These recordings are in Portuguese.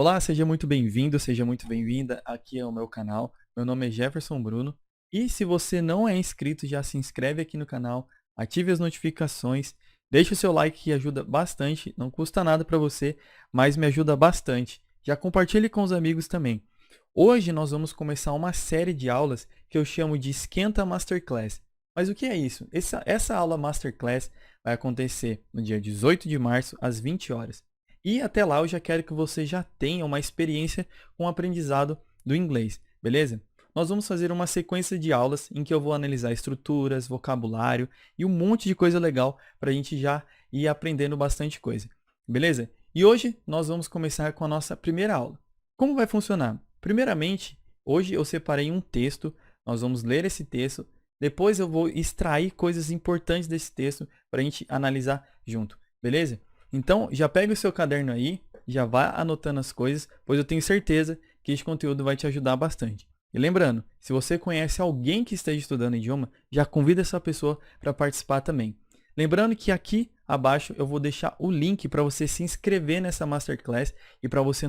Olá, seja muito bem-vindo, seja muito bem-vinda aqui ao meu canal. Meu nome é Jefferson Bruno e se você não é inscrito, já se inscreve aqui no canal, ative as notificações, deixe o seu like que ajuda bastante, não custa nada para você, mas me ajuda bastante. Já compartilhe com os amigos também. Hoje nós vamos começar uma série de aulas que eu chamo de Esquenta Masterclass. Mas o que é isso? Essa aula Masterclass vai acontecer no dia 18 de março, às 20 horas. E até lá eu já quero que você já tenha uma experiência com o aprendizado do inglês, beleza? Nós vamos fazer uma sequência de aulas em que eu vou analisar estruturas, vocabulário e um monte de coisa legal para a gente já ir aprendendo bastante coisa, beleza? E hoje nós vamos começar com a nossa primeira aula. Como vai funcionar? Primeiramente, hoje eu separei um texto, nós vamos ler esse texto, depois eu vou extrair coisas importantes desse texto para a gente analisar junto, beleza? Então, já pega o seu caderno aí, já vá anotando as coisas, pois eu tenho certeza que esse conteúdo vai te ajudar bastante. E lembrando, se você conhece alguém que esteja estudando idioma, já convida essa pessoa para participar também. Lembrando que aqui abaixo eu vou deixar o link para você se inscrever nessa Masterclass e para você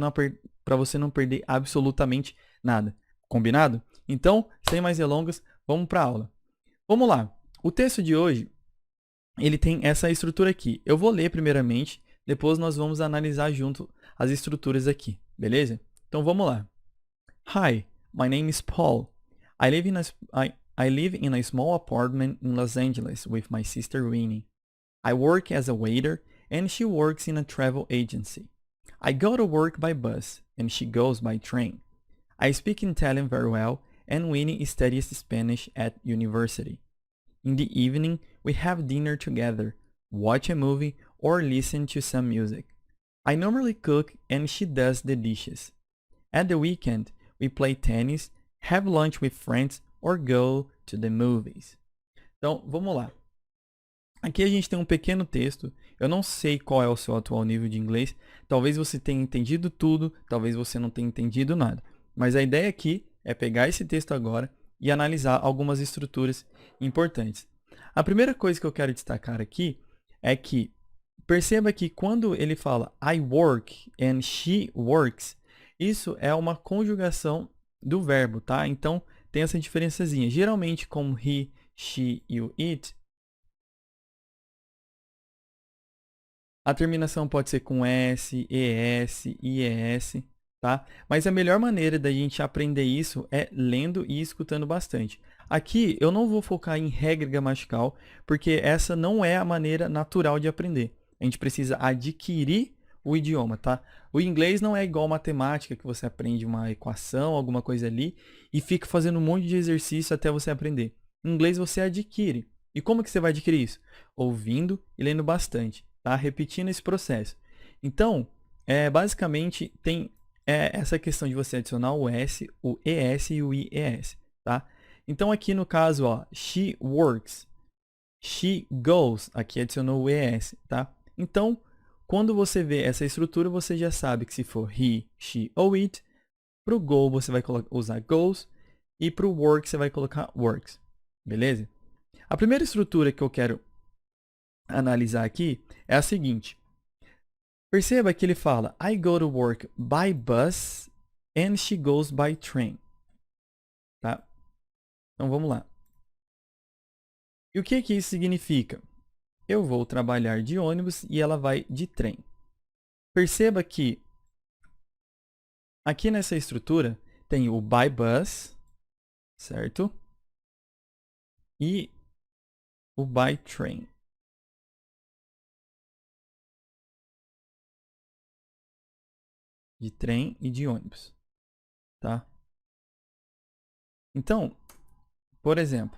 não perder absolutamente nada. Combinado? Então, sem mais delongas, vamos para a aula. Vamos lá. O texto de hoje ele tem essa estrutura aqui. Eu vou ler primeiramente, depois nós vamos analisar junto as estruturas aqui, beleza? Então vamos lá. Hi, my name is Paul. I live in a small apartment in Los Angeles with my sister Winnie. I work as a waiter and she works in a travel agency. I go to work by bus and she goes by train. I speak Italian very well and Winnie studies Spanish at university. In the evening, we have dinner together, watch a movie, or listen to some music. I normally cook and she does the dishes. At the weekend, we play tennis, have lunch with friends, or go to the movies. Então, vamos lá. Aqui a gente tem um pequeno texto. Eu não sei qual é o seu atual nível de inglês. Talvez você tenha entendido tudo, talvez você não tenha entendido nada. Mas a ideia aqui é pegar esse texto agora e analisar algumas estruturas importantes. A primeira coisa que eu quero destacar aqui é que perceba que quando ele fala I work and she works, isso é uma conjugação do verbo, tá? Então tem essa diferençazinha. Geralmente como he, she e o it, a terminação pode ser com S, ES, IES, tá? Mas a melhor maneira da gente aprender isso é lendo e escutando bastante. Aqui eu não vou focar em regra gramatical, porque essa não é a maneira natural de aprender. A gente precisa adquirir o idioma, tá? O inglês não é igual matemática, que você aprende uma equação, alguma coisa ali, e fica fazendo um monte de exercício até você aprender. Em inglês você adquire. E como que você vai adquirir isso? Ouvindo e lendo bastante, tá? Repetindo esse processo. Então, basicamente tem essa questão de você adicionar o S, o ES e o IES, tá? Então aqui no caso, ó, she works, she goes, aqui adicionou o ES, tá? Então, quando você vê essa estrutura, você já sabe que se for he, she ou it, para o go você vai usar goes e para o work você vai colocar works, beleza? A primeira estrutura que eu quero analisar aqui é a seguinte. Perceba que ele fala I go to work by bus and she goes by train. Tá? Então vamos lá. E o que isso significa? Eu vou trabalhar de ônibus e ela vai de trem. Perceba que aqui nessa estrutura tem o by bus, certo? E o by train. De trem e de ônibus, tá? Então, por exemplo,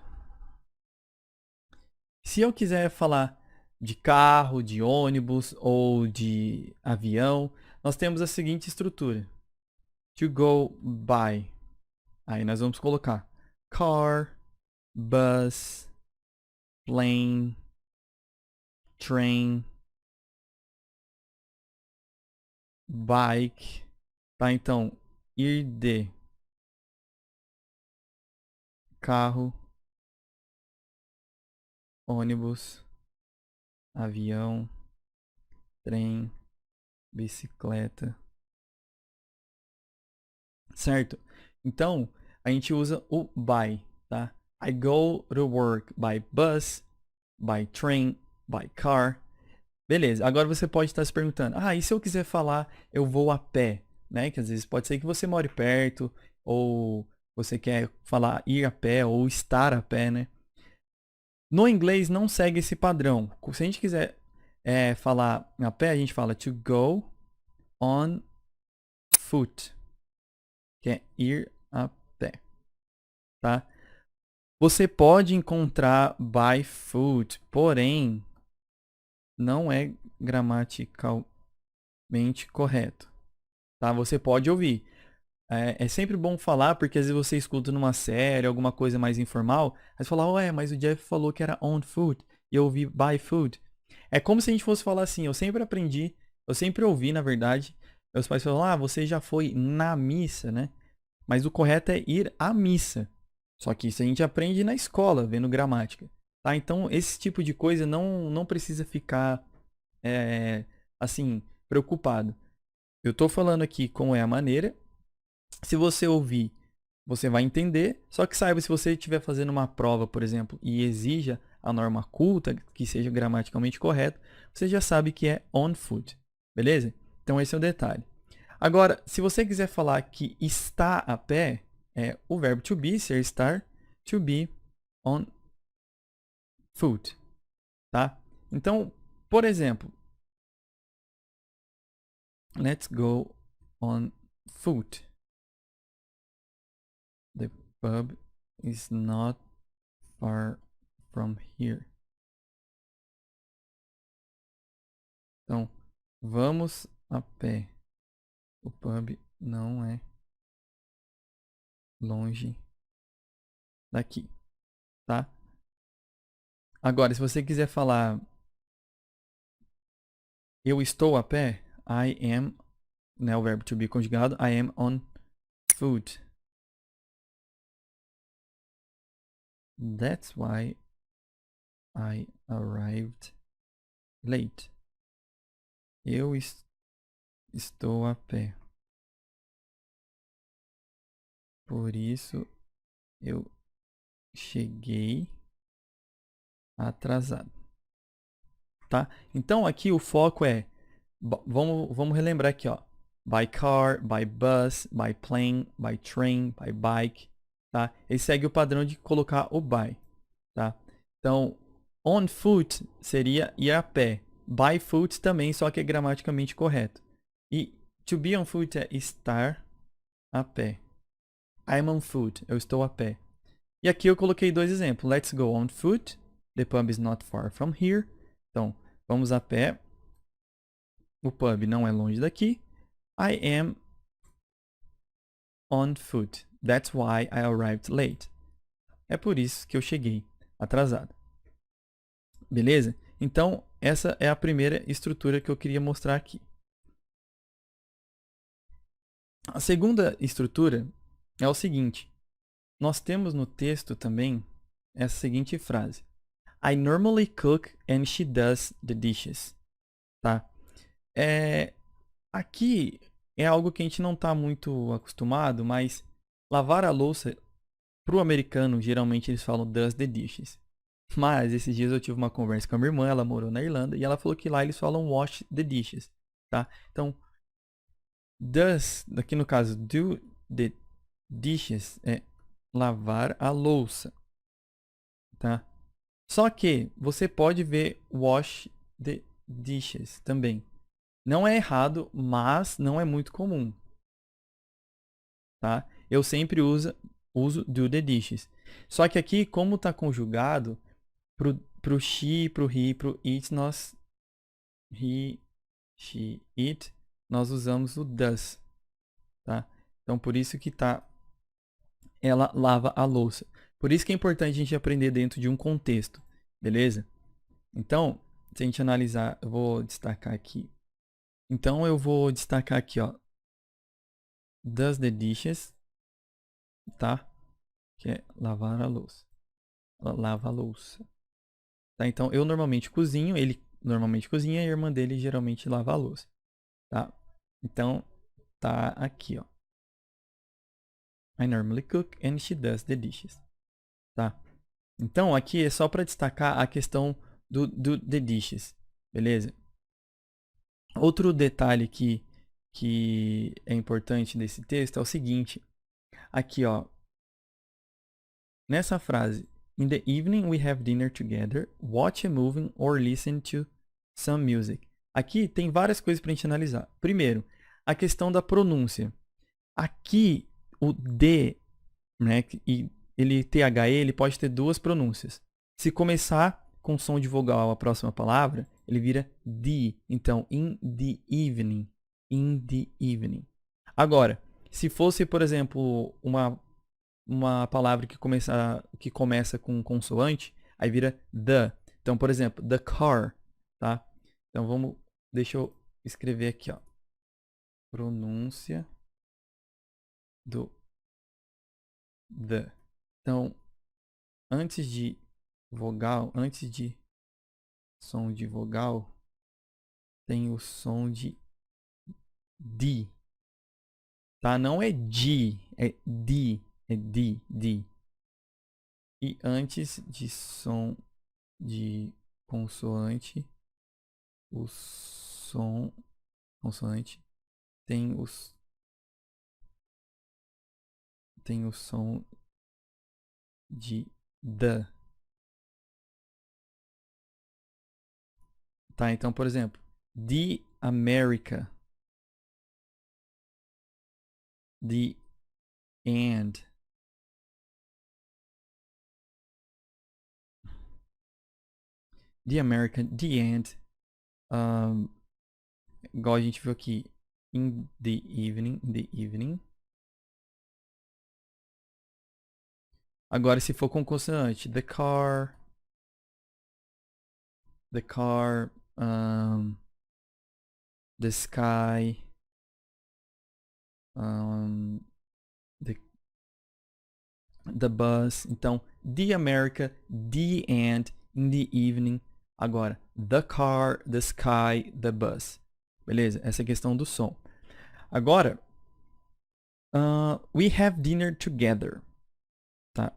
se eu quiser falar de carro, de ônibus ou de avião, nós temos a seguinte estrutura. To go by. Aí nós vamos colocar car, bus, plane, train, bike. Tá? Então, ir de carro, ônibus, avião, trem, bicicleta, certo? Então, a gente usa o by, tá? I go to work by bus, by train, by car. Beleza, agora você pode estar se perguntando, e se eu quiser falar eu vou a pé, né? Que às vezes pode ser que você more perto, ou você quer falar ir a pé, ou estar a pé, né? No inglês não segue esse padrão. Se a gente quiser falar a pé, a gente fala to go on foot, que é ir a pé, tá? Você pode encontrar by foot, porém não é gramaticalmente correto, tá? Você pode ouvir. É sempre bom falar, porque às vezes você escuta numa série, alguma coisa mais informal, aí você fala, ué, mas o Jeff falou que era on foot, e eu ouvi by foot. É como se a gente fosse falar assim, eu sempre aprendi, eu sempre ouvi, na verdade, meus pais falam, você já foi na missa, né? Mas o correto é ir à missa. Só que isso a gente aprende na escola, vendo gramática. Tá? Então, esse tipo de coisa não precisa ficar, assim, preocupado. Eu estou falando aqui como é a maneira. Se você ouvir, você vai entender. Só que saiba, se você estiver fazendo uma prova, por exemplo, e exija a norma culta, que seja gramaticalmente correto, você já sabe que é on foot. Beleza? Então, esse é o detalhe. Agora, se você quiser falar que está a pé, é o verbo to be, ser estar, to be on foot, tá? Então, por exemplo, let's go on foot. The pub is not far from here. Então, vamos a pé. O pub não é longe daqui, tá? Agora, se você quiser falar eu estou a pé, I am, né, o verbo to be conjugado, I am on foot. That's why I arrived late. Eu estou a pé. Por isso eu cheguei atrasado. Tá? Então aqui o foco é vamos relembrar aqui, ó. By car, by bus, by plane, by train, by bike, tá? Ele segue o padrão de colocar o by, tá? Então, on foot seria ir a pé. By foot também, só que é gramaticalmente correto. E to be on foot é estar a pé. I'm on foot, eu estou a pé. E aqui eu coloquei dois exemplos. Let's go on foot. The pub is not far from here. Então, vamos a pé. O pub não é longe daqui. I am on foot. That's why I arrived late. É por isso que eu cheguei atrasado. Beleza? Então, essa é a primeira estrutura que eu queria mostrar aqui. A segunda estrutura é o seguinte. Nós temos no texto também essa seguinte frase. I normally cook and she does the dishes. Tá? Aqui é algo que a gente não está muito acostumado, mas lavar a louça, para o americano, geralmente eles falam does the dishes. Mas esses dias eu tive uma conversa com a minha irmã, ela morou na Irlanda, e ela falou que lá eles falam wash the dishes. Tá? Então, does, aqui no caso, do the dishes é lavar a louça. Tá? Só que você pode ver wash the dishes também. Não é errado, mas não é muito comum. Tá? Eu sempre uso do the dishes. Só que aqui, como está conjugado, pro she, pro he, pro it, nós he, she, it, nós usamos o does. Tá? Então, por isso que tá ela lava a louça. Por isso que é importante a gente aprender dentro de um contexto. Beleza? Então, se a gente analisar, eu vou destacar aqui. Então, eu vou destacar aqui, ó. Does the dishes, tá? Que é lavar a louça. Ela lava a louça. Tá? Então, eu normalmente cozinho, ele normalmente cozinha e a irmã dele geralmente lava a louça. Tá? Então, tá aqui, ó. I normally cook and she does the dishes. Tá? Então, aqui é só para destacar a questão do the dishes. Beleza? Outro detalhe que é importante desse texto é o seguinte. Aqui, ó. Nessa frase. In the evening we have dinner together, watch a movie or listen to some music. Aqui tem várias coisas para a gente analisar. Primeiro, a questão da pronúncia. Aqui, o D, né, e ele THE, ele pode ter duas pronúncias. Se começar com som de vogal a próxima palavra, ele vira D. Então, in the evening. In the evening. Agora, se fosse, por exemplo, uma palavra que começa com consoante, aí vira the. Então, por exemplo, the car, tá? Então, deixa eu escrever aqui, ó. Pronúncia do the. Então, antes de som de vogal, tem o som de D, tá? Não é G, é D, D. E antes de som de consoante, o som consoante tem o som de the. Tá, então, por exemplo, the America, the and, the American, the and, igual a gente viu aqui, in the evening. Agora, se for com consoante, the car, the sky, the bus. Então, the America, the and, in the evening. Agora, the car, the sky, the bus. Beleza? Essa é a questão do som. Agora, we have dinner together. Tá?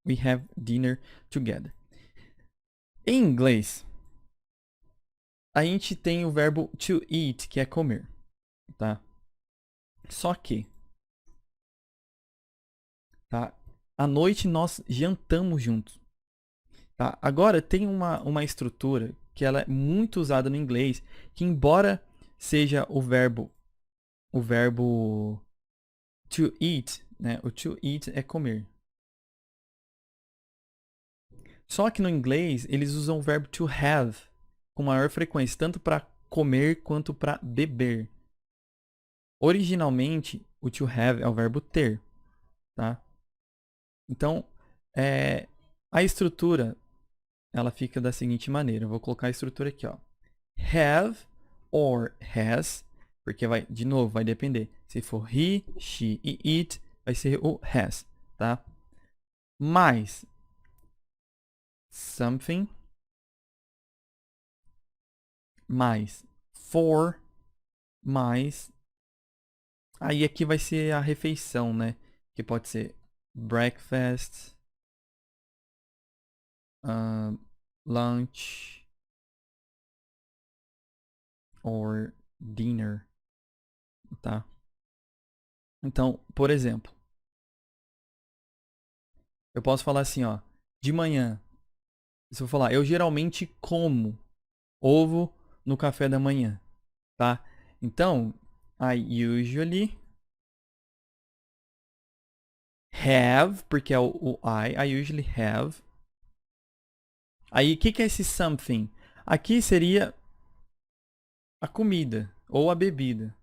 We have dinner together. Em inglês, a gente tem o verbo to eat, que é comer. Tá? Só que, tá? À noite nós jantamos juntos. Tá? Agora tem uma estrutura que ela é muito usada no inglês, que embora seja o verbo to eat, né? O to eat é comer. Só que no inglês eles usam o verbo to have com maior frequência, tanto para comer quanto para beber. Originalmente, o to have é o verbo ter, tá? Então, a estrutura ela fica da seguinte maneira. Eu vou colocar a estrutura aqui, ó. Have or has, porque de novo, vai depender. Se for he, she e it, vai ser o has, tá? Mais something, mais for, mais. Aí aqui vai ser a refeição, né? Que pode ser breakfast, lunch or dinner, tá? Então, por exemplo, eu posso falar assim, ó, de manhã. Se eu falar, eu geralmente como ovo no café da manhã, tá? Então, I usually have, porque é o I usually have. Aí, o que é esse something? Aqui seria a comida ou a bebida,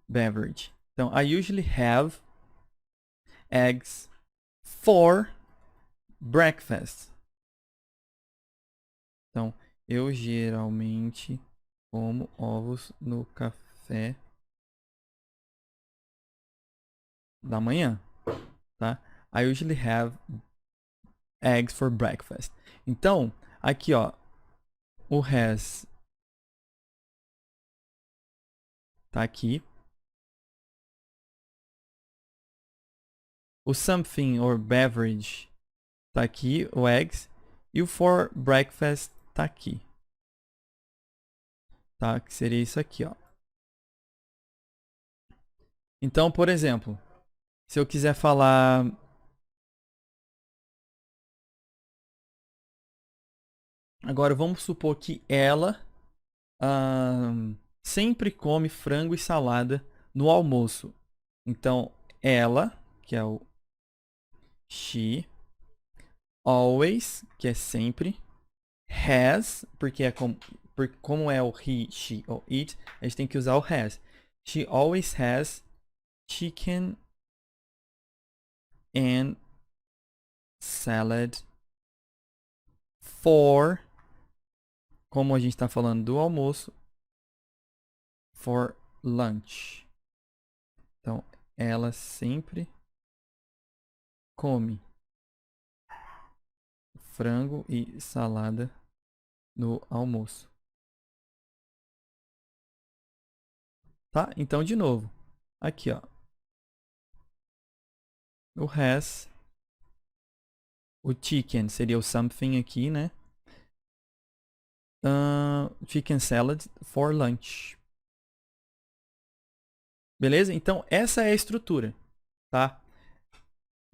beverage. Então, I usually have eggs for breakfast. Então, eu geralmente como ovos no café da manhã, tá? I usually have eggs for breakfast. Então, aqui ó, o has tá aqui. O something or beverage tá aqui, o eggs. E o for breakfast tá aqui. Tá? Que seria isso aqui, ó. Então, por exemplo, se eu quiser falar... Agora, vamos supor que ela sempre come frango e salada no almoço. Então, ela, que é o she, always, que é sempre, has, porque é como é o he, she ou it, a gente tem que usar o has. She always has chicken and salad for, como a gente está falando do almoço, for lunch. Então, ela sempre come frango e salada no almoço. Tá? Então, de novo. Aqui, ó. O has. O chicken seria o something aqui, né? Chicken salad for lunch. Beleza? Então, essa é a estrutura, tá?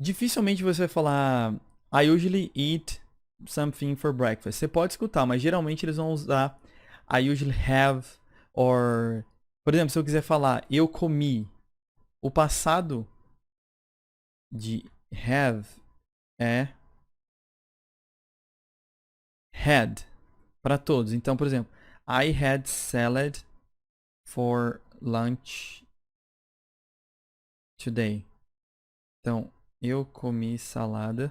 Dificilmente você vai falar I usually eat something for breakfast. Você pode escutar, mas geralmente eles vão usar I usually have or... Por exemplo, se eu quiser falar eu comi, o passado de have é had para todos. Então, por exemplo, I had salad for lunch today. Então, eu comi salada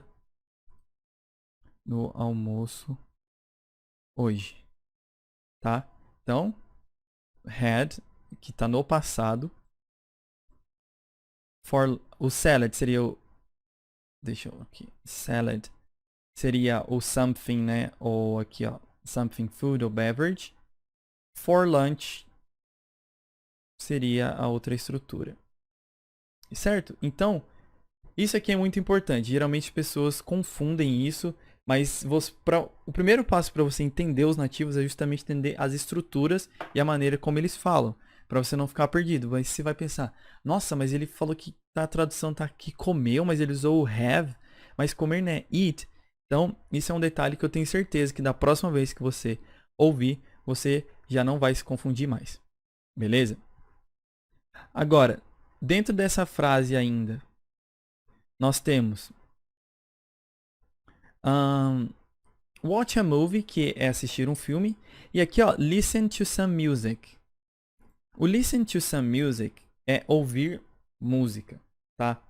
no almoço hoje, tá? Então, had, que está no passado. For, o salad seria o... Deixa eu aqui. Salad seria o something, né? Ou aqui, ó. Something food ou beverage. For lunch seria a outra estrutura. Certo? Então, isso aqui é muito importante. Geralmente as pessoas confundem isso, mas o primeiro passo para você entender os nativos é justamente entender as estruturas e a maneira como eles falam, para você não ficar perdido. Mas você vai pensar, nossa, mas ele falou que a tradução tá aqui comeu, mas ele usou o have, mas comer não é eat. Então, isso é um detalhe que eu tenho certeza que da próxima vez que você ouvir, você já não vai se confundir mais. Beleza? Agora, dentro dessa frase ainda, nós temos watch a movie, que é assistir um filme. E aqui, ó, listen to some music. O listen to some music é ouvir música, tá?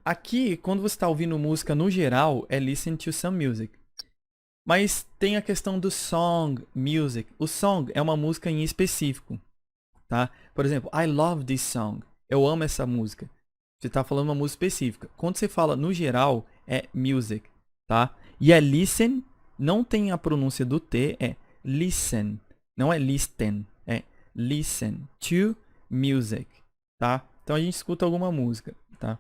Aqui, quando você está ouvindo música no geral, é listen to some music. Mas tem a questão do song, music. O song é uma música em específico, tá? Por exemplo, I love this song. Eu amo essa música. Você está falando uma música específica. Quando você fala no geral, é music, tá? E é listen, não tem a pronúncia do T, é listen. Não é listen, é listen to music, tá? Então a gente escuta alguma música, tá?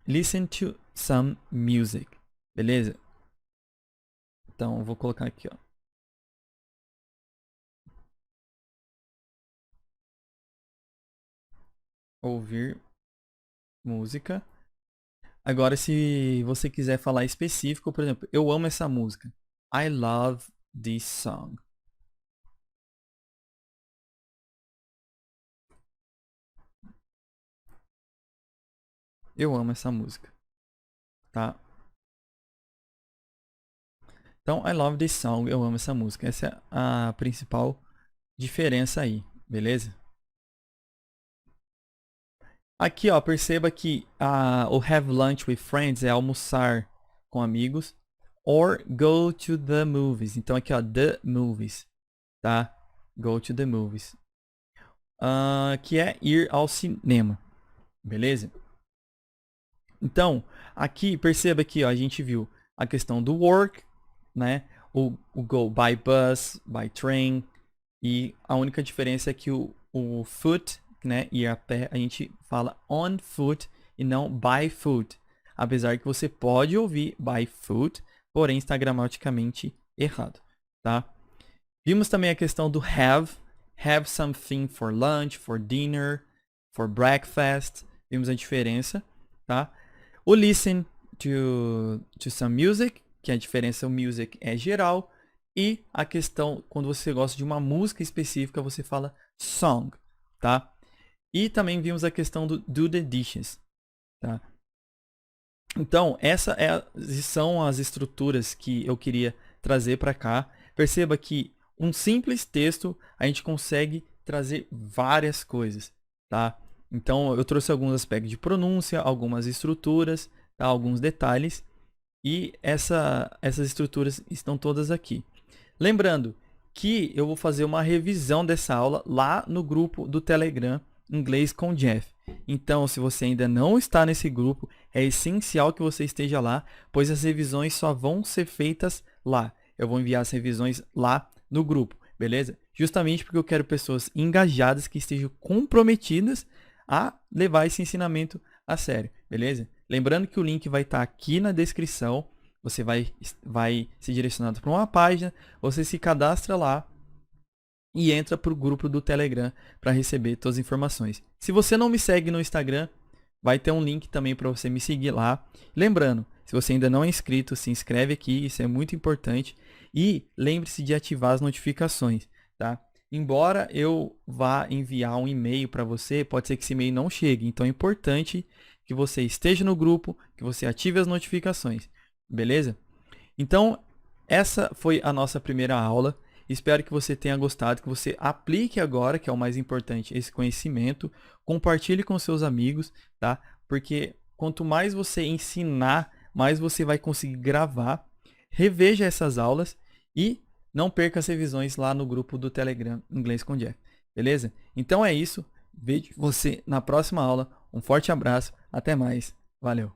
Listen to some music, beleza? Então eu vou colocar aqui, ó. Ouvir música. Agora, se você quiser falar específico, por exemplo, eu amo essa música. I love this song. Eu amo essa música, tá? Então, I love this song. Eu amo essa música. Essa é a principal diferença aí, beleza? Aqui, ó, perceba que o have lunch with friends é almoçar com amigos. Or go to the movies. Então, aqui, ó, the movies, tá? Go to the movies. Que é ir ao cinema, beleza? Então, aqui, perceba que ó, a gente viu a questão do work, né? O go by bus, by train. E a única diferença é que o foot, né, ir a pé, a gente fala on foot e não by foot. Apesar que você pode ouvir by foot, porém está gramaticalmente errado, tá? Vimos também a questão do have something for lunch, for dinner, for breakfast. Vimos a diferença, tá? O listen to some music, que a diferença, o music é geral. E a questão, quando você gosta de uma música específica, você fala song, tá? E também vimos a questão do do the dishes, tá? Então, são as estruturas que eu queria trazer para cá. Perceba que um simples texto a gente consegue trazer várias coisas, tá? Então, eu trouxe alguns aspectos de pronúncia, algumas estruturas, tá? Alguns detalhes. E essas estruturas estão todas aqui. Lembrando que eu vou fazer uma revisão dessa aula lá no grupo do Telegram Inglês com Jeff. Então, se você ainda não está nesse grupo, é essencial que você esteja lá, pois as revisões só vão ser feitas lá. Eu vou enviar as revisões lá no grupo, beleza? Justamente porque eu quero pessoas engajadas que estejam comprometidas a levar esse ensinamento a sério, beleza? Lembrando que o link vai estar aqui na descrição. Você vai ser direcionado para uma página, você se cadastra lá e entra para o grupo do Telegram para receber todas as informações. Se você não me segue no Instagram, vai ter um link também para você me seguir lá. Lembrando, se você ainda não é inscrito, se inscreve aqui, isso é muito importante. E lembre-se de ativar as notificações, tá? Embora eu vá enviar um e-mail para você, pode ser que esse e-mail não chegue. Então é importante que você esteja no grupo, que você ative as notificações. Beleza? Então, essa foi a nossa primeira aula. Espero que você tenha gostado, que você aplique agora, que é o mais importante, esse conhecimento. Compartilhe com seus amigos, tá? Porque quanto mais você ensinar, mais você vai conseguir gravar. Reveja essas aulas e não perca as revisões lá no grupo do Telegram Inglês com Jeff. Beleza? Então é isso. Vejo você na próxima aula. Um forte abraço. Até mais. Valeu.